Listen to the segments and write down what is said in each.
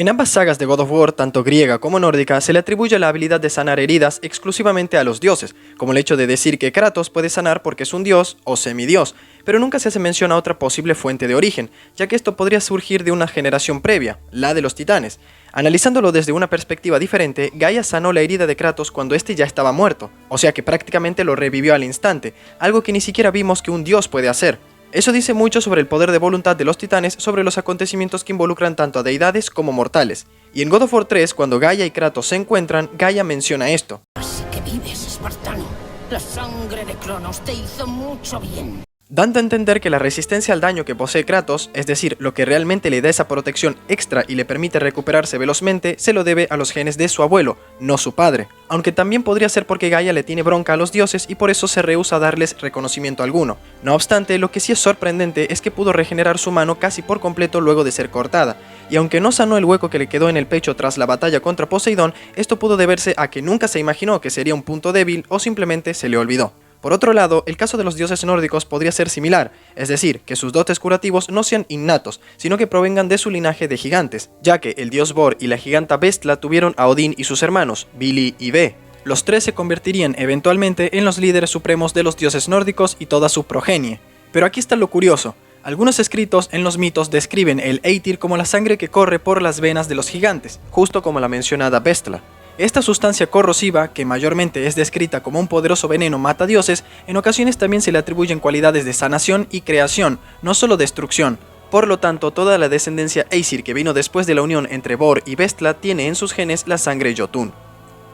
En ambas sagas de God of War, tanto griega como nórdica, se le atribuye la habilidad de sanar heridas exclusivamente a los dioses, como el hecho de decir que Kratos puede sanar porque es un dios o semidios, pero nunca se hace mención a otra posible fuente de origen, ya que esto podría surgir de una generación previa, la de los titanes. Analizándolo desde una perspectiva diferente, Gaia sanó la herida de Kratos cuando este ya estaba muerto, o sea que prácticamente lo revivió al instante, algo que ni siquiera vimos que un dios puede hacer. Eso dice mucho sobre el poder de voluntad de los titanes sobre los acontecimientos que involucran tanto a deidades como mortales. Y en God of War 3, cuando Gaia y Kratos se encuentran, Gaia menciona esto. Así que vives, espartano. La sangre de Cronos te hizo mucho bien. Dando a entender que la resistencia al daño que posee Kratos, es decir, lo que realmente le da esa protección extra y le permite recuperarse velozmente, se lo debe a los genes de su abuelo, no su padre. Aunque también podría ser porque Gaia le tiene bronca a los dioses y por eso se rehúsa a darles reconocimiento alguno. No obstante, lo que sí es sorprendente es que pudo regenerar su mano casi por completo luego de ser cortada, y aunque no sanó el hueco que le quedó en el pecho tras la batalla contra Poseidón, esto pudo deberse a que nunca se imaginó que sería un punto débil o simplemente se le olvidó. Por otro lado, el caso de los dioses nórdicos podría ser similar, es decir, que sus dotes curativos no sean innatos, sino que provengan de su linaje de gigantes, ya que el dios Bor y la giganta Bestla tuvieron a Odín y sus hermanos, Vili y Ve. Los tres se convertirían eventualmente en los líderes supremos de los dioses nórdicos y toda su progenie. Pero aquí está lo curioso. Algunos escritos en los mitos describen el Eitir como la sangre que corre por las venas de los gigantes, justo como la mencionada Bestla. Esta sustancia corrosiva, que mayormente es descrita como un poderoso veneno matadioses, en ocasiones también se le atribuyen cualidades de sanación y creación, no solo destrucción. Por lo tanto, toda la descendencia Aesir que vino después de la unión entre Bor y Bestla tiene en sus genes la sangre Jotun.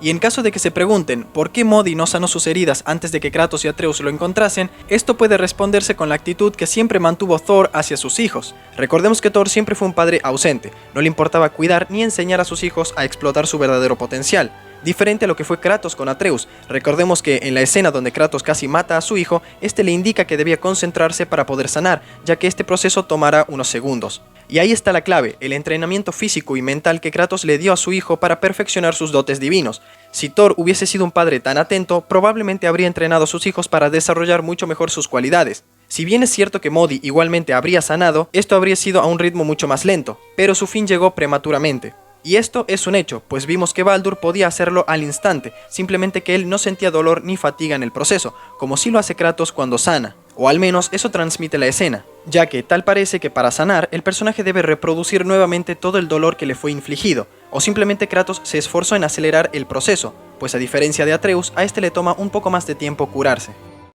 Y en caso de que se pregunten por qué Modi no sanó sus heridas antes de que Kratos y Atreus lo encontrasen, esto puede responderse con la actitud que siempre mantuvo Thor hacia sus hijos. Recordemos que Thor siempre fue un padre ausente, no le importaba cuidar ni enseñar a sus hijos a explotar su verdadero potencial. Diferente a lo que fue Kratos con Atreus. Recordemos que en la escena donde Kratos casi mata a su hijo, este le indica que debía concentrarse para poder sanar, ya que este proceso tomará unos segundos. Y ahí está la clave, el entrenamiento físico y mental que Kratos le dio a su hijo para perfeccionar sus dotes divinos. Si Thor hubiese sido un padre tan atento, probablemente habría entrenado a sus hijos para desarrollar mucho mejor sus cualidades. Si bien es cierto que Modi igualmente habría sanado, esto habría sido a un ritmo mucho más lento, pero su fin llegó prematuramente. Y esto es un hecho, pues vimos que Baldur podía hacerlo al instante, simplemente que él no sentía dolor ni fatiga en el proceso, como sí lo hace Kratos cuando sana. O al menos eso transmite la escena, ya que tal parece que para sanar el personaje debe reproducir nuevamente todo el dolor que le fue infligido, o simplemente Kratos se esforzó en acelerar el proceso, pues a diferencia de Atreus, a este le toma un poco más de tiempo curarse.